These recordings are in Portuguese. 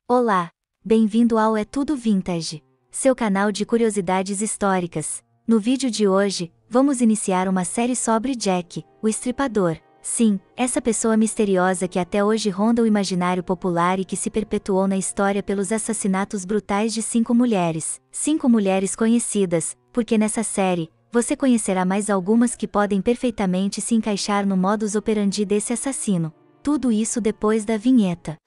Olá! Bem-vindo ao É Tudo Vintage, seu canal de curiosidades históricas. No vídeo de hoje, vamos iniciar uma série sobre Jack, o Estripador. Sim, essa pessoa misteriosa que até hoje ronda o imaginário popular e que se perpetuou na história pelos assassinatos brutais de 5 mulheres. 5 mulheres conhecidas, porque nessa série, você conhecerá mais algumas que podem perfeitamente se encaixar no modus operandi desse assassino. Tudo isso depois da vinheta.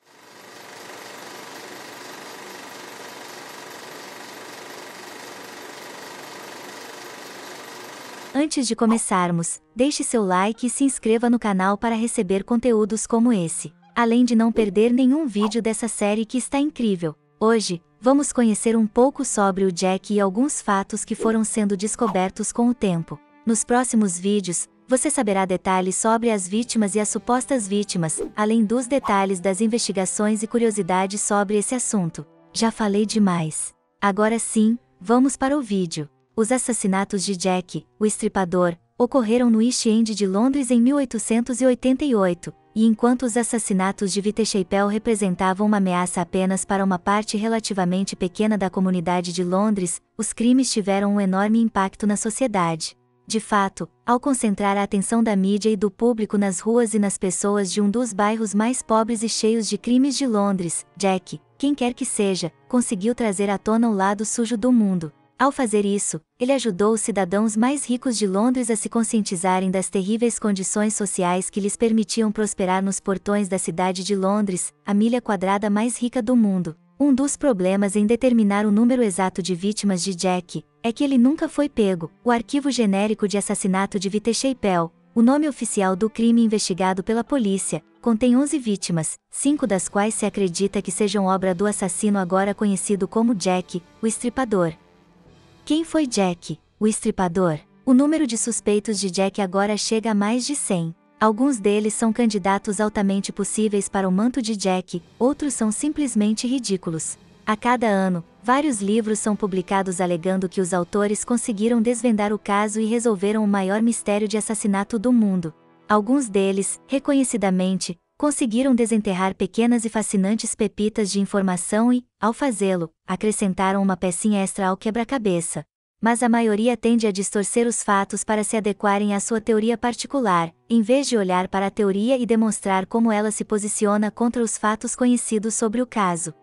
Antes de começarmos, deixe seu like e se inscreva no canal para receber conteúdos como esse, além de não perder nenhum vídeo dessa série que está incrível. Hoje, vamos conhecer um pouco sobre o Jack e alguns fatos que foram sendo descobertos com o tempo. Nos próximos vídeos, você saberá detalhes sobre as vítimas e as supostas vítimas, além dos detalhes das investigações e curiosidades sobre esse assunto. Já falei demais. Agora sim, vamos para o vídeo. Os assassinatos de Jack, o Estripador, ocorreram no East End de Londres em 1888, e enquanto os assassinatos de Whitechapel representavam uma ameaça apenas para uma parte relativamente pequena da comunidade de Londres, os crimes tiveram um enorme impacto na sociedade. De fato, ao concentrar a atenção da mídia e do público nas ruas e nas pessoas de um dos bairros mais pobres e cheios de crimes de Londres, Jack, quem quer que seja, conseguiu trazer à tona o lado sujo do mundo. Ao fazer isso, ele ajudou os cidadãos mais ricos de Londres a se conscientizarem das terríveis condições sociais que lhes permitiam prosperar nos portões da cidade de Londres, a milha quadrada mais rica do mundo. Um dos problemas em determinar o número exato de vítimas de Jack é que ele nunca foi pego. O arquivo genérico de assassinato de Whitechapel, o nome oficial do crime investigado pela polícia, contém 11 vítimas, 5 das quais se acredita que sejam obra do assassino agora conhecido como Jack, o Estripador. Quem foi Jack, o Estripador? O número de suspeitos de Jack agora chega a mais de 100. Alguns deles são candidatos altamente possíveis para o manto de Jack, outros são simplesmente ridículos. A cada ano, vários livros são publicados alegando que os autores conseguiram desvendar o caso e resolveram o maior mistério de assassinato do mundo. Alguns deles, reconhecidamente, conseguiram desenterrar pequenas e fascinantes pepitas de informação e, ao fazê-lo, acrescentaram uma pecinha extra ao quebra-cabeça. Mas a maioria tende a distorcer os fatos para se adequarem à sua teoria particular, em vez de olhar para a teoria e demonstrar como ela se posiciona contra os fatos conhecidos sobre o caso.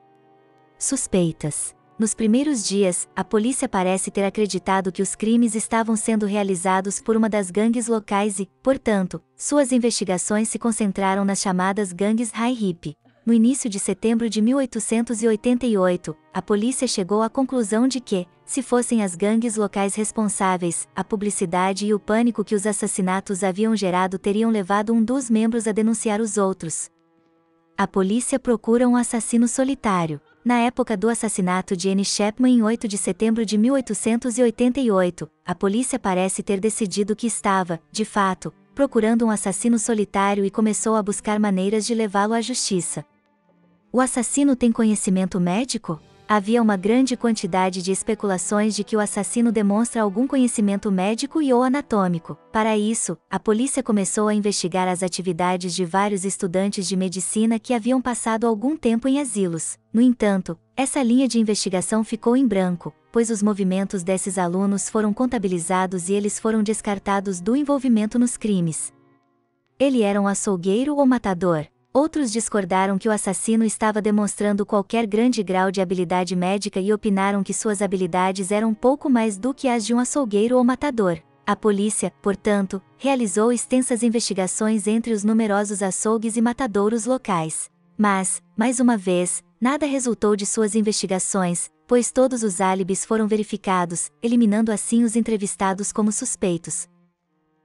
Suspeitas. Nos primeiros dias, a polícia parece ter acreditado que os crimes estavam sendo realizados por uma das gangues locais e, portanto, suas investigações se concentraram nas chamadas gangues High Hippie. No início de setembro de 1888, a polícia chegou à conclusão de que, se fossem as gangues locais responsáveis, a publicidade e o pânico que os assassinatos haviam gerado teriam levado um dos membros a denunciar os outros. A polícia procura um assassino solitário. Na época do assassinato de Anne Chapman em 8 de setembro de 1888, a polícia parece ter decidido que estava, de fato, procurando um assassino solitário e começou a buscar maneiras de levá-lo à justiça. O assassino tem conhecimento médico? Havia uma grande quantidade de especulações de que o assassino demonstra algum conhecimento médico e/ou anatômico. Para isso, a polícia começou a investigar as atividades de vários estudantes de medicina que haviam passado algum tempo em asilos. No entanto, essa linha de investigação ficou em branco, pois os movimentos desses alunos foram contabilizados e eles foram descartados do envolvimento nos crimes. Ele era um açougueiro ou matador? Outros discordaram que o assassino estava demonstrando qualquer grande grau de habilidade médica e opinaram que suas habilidades eram pouco mais do que as de um açougueiro ou matador. A polícia, portanto, realizou extensas investigações entre os numerosos açougues e matadouros locais. Mas, mais uma vez, nada resultou de suas investigações, pois todos os álibis foram verificados, eliminando assim os entrevistados como suspeitos.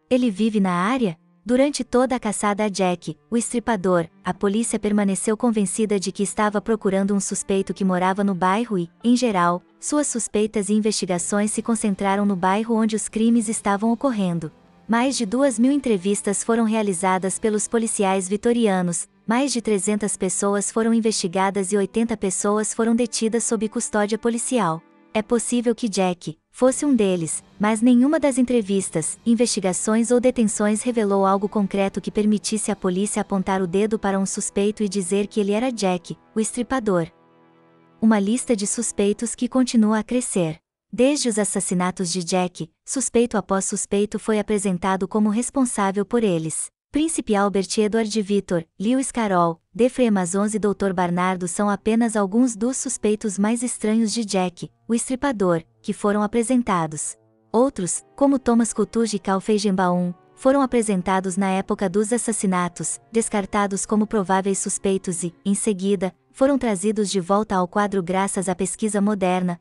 Ele vive na área? Durante toda a caçada a Jack, o Estripador, a polícia permaneceu convencida de que estava procurando um suspeito que morava no bairro e, em geral, suas suspeitas e investigações se concentraram no bairro onde os crimes estavam ocorrendo. Mais de 2.000 entrevistas foram realizadas pelos policiais vitorianos, mais de 300 pessoas foram investigadas e 80 pessoas foram detidas sob custódia policial. É possível que Jack fosse um deles, mas nenhuma das entrevistas, investigações ou detenções revelou algo concreto que permitisse à polícia apontar o dedo para um suspeito e dizer que ele era Jack, o Estripador. uma lista de suspeitos que continua a crescer. Desde os assassinatos de Jack, suspeito após suspeito foi apresentado como responsável por eles. Príncipe Albert Edward Victor, Lewis Carroll, Jeffrey Amazons e Dr. Barnardo são apenas alguns dos suspeitos mais estranhos de Jack, o Estripador, que foram apresentados. Outros, como Thomas Couturier e Carl Feigenbaum, foram apresentados na época dos assassinatos, descartados como prováveis suspeitos e, em seguida, foram trazidos de volta ao quadro graças à pesquisa moderna.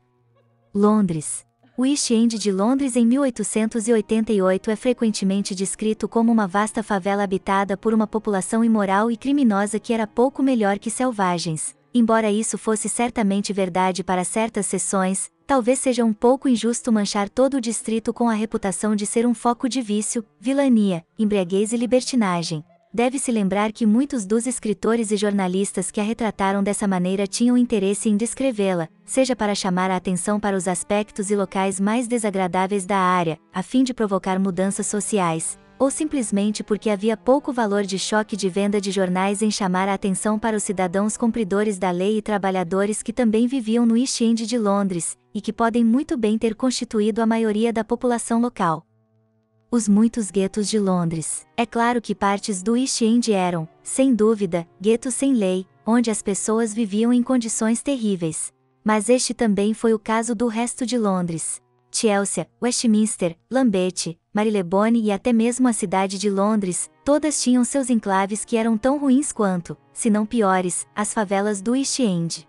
Londres. O East End de Londres em 1888 é frequentemente descrito como uma vasta favela habitada por uma população imoral e criminosa que era pouco melhor que selvagens. Embora isso fosse certamente verdade para certas seções, talvez seja um pouco injusto manchar todo o distrito com a reputação de ser um foco de vício, vilania, embriaguez e libertinagem. Deve-se lembrar que muitos dos escritores e jornalistas que a retrataram dessa maneira tinham interesse em descrevê-la, seja para chamar a atenção para os aspectos e locais mais desagradáveis da área, a fim de provocar mudanças sociais, ou simplesmente porque havia pouco valor de choque de venda de jornais em chamar a atenção para os cidadãos cumpridores da lei e trabalhadores que também viviam no East End de Londres, e que podem muito bem ter constituído a maioria da população local. Os muitos guetos de Londres. É claro que partes do East End eram, sem dúvida, guetos sem lei, onde as pessoas viviam em condições terríveis. Mas este também foi o caso do resto de Londres. Chelsea, Westminster, Lambeth, Marylebone e até mesmo a cidade de Londres, todas tinham seus enclaves que eram tão ruins quanto, se não piores, as favelas do East End.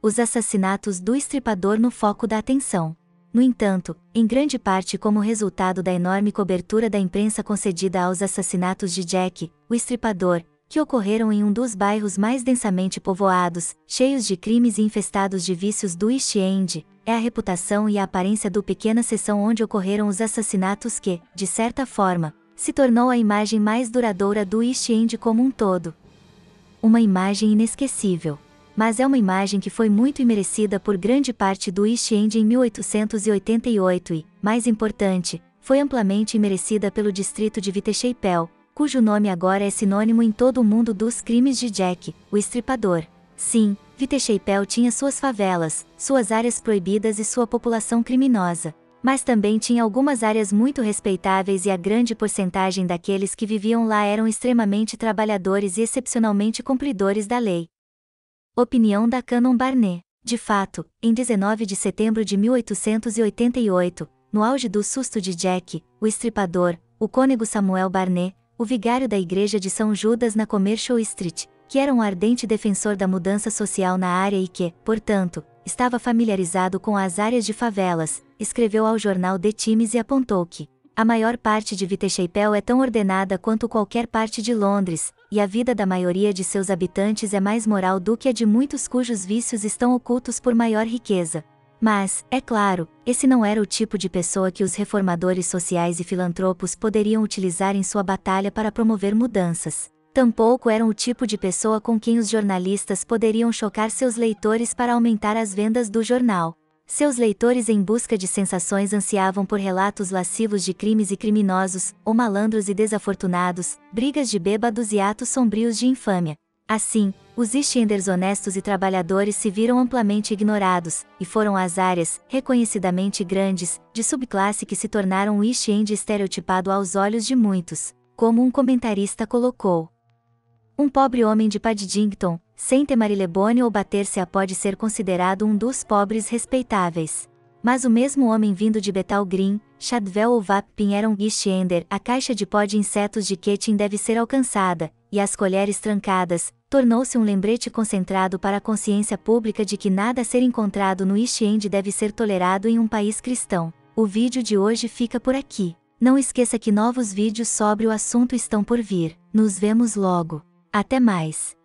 Os assassinatos do Estripador no foco da atenção. No entanto, em grande parte como resultado da enorme cobertura da imprensa concedida aos assassinatos de Jack, o Estripador, que ocorreram em um dos bairros mais densamente povoados, cheios de crimes e infestados de vícios do East End, é a reputação e a aparência do pequena seção onde ocorreram os assassinatos que, de certa forma, se tornou a imagem mais duradoura do East End como um todo. Uma imagem inesquecível. Mas é uma imagem que foi muito imerecida por grande parte do East End em 1888 e, mais importante, foi amplamente imerecida pelo distrito de Whitechapel, cujo nome agora é sinônimo em todo o mundo dos crimes de Jack, o Estripador. Sim, Whitechapel tinha suas favelas, suas áreas proibidas e sua população criminosa. Mas também tinha algumas áreas muito respeitáveis e a grande porcentagem daqueles que viviam lá eram extremamente trabalhadores e excepcionalmente cumpridores da lei. Opinião da Canon Barnett. De fato, em 19 de setembro de 1888, no auge do susto de Jack, o Estripador, o cônego Samuel Barnett, o vigário da igreja de São Judas na Commercial Street, que era um ardente defensor da mudança social na área e que, portanto, estava familiarizado com as áreas de favelas, escreveu ao jornal The Times e apontou que a maior parte de Whitechapel é tão ordenada quanto qualquer parte de Londres, e a vida da maioria de seus habitantes é mais moral do que a de muitos cujos vícios estão ocultos por maior riqueza. Mas, é claro, esse não era o tipo de pessoa que os reformadores sociais e filantropos poderiam utilizar em sua batalha para promover mudanças. Tampouco eram o tipo de pessoa com quem os jornalistas poderiam chocar seus leitores para aumentar as vendas do jornal. Seus leitores em busca de sensações ansiavam por relatos lascivos de crimes e criminosos, ou malandros e desafortunados, brigas de bêbados e atos sombrios de infâmia. Assim, os East Enders honestos e trabalhadores se viram amplamente ignorados, e foram as áreas, reconhecidamente grandes, de subclasse que se tornaram o East End estereotipado aos olhos de muitos, como um comentarista colocou. Um pobre homem de Paddington, sem ter Marylebone ou bater-se-a pode ser considerado um dos pobres respeitáveis. Mas o mesmo homem vindo de Bethnal Green, Shadwell ou Wapping era um East Ender, a caixa de pó de insetos de Keating deve ser alcançada, e as colheres trancadas, tornou-se um lembrete concentrado para a consciência pública de que nada a ser encontrado no East End deve ser tolerado em um país cristão. O vídeo de hoje fica por aqui. Não esqueça que novos vídeos sobre o assunto estão por vir. Nos vemos logo. Até mais!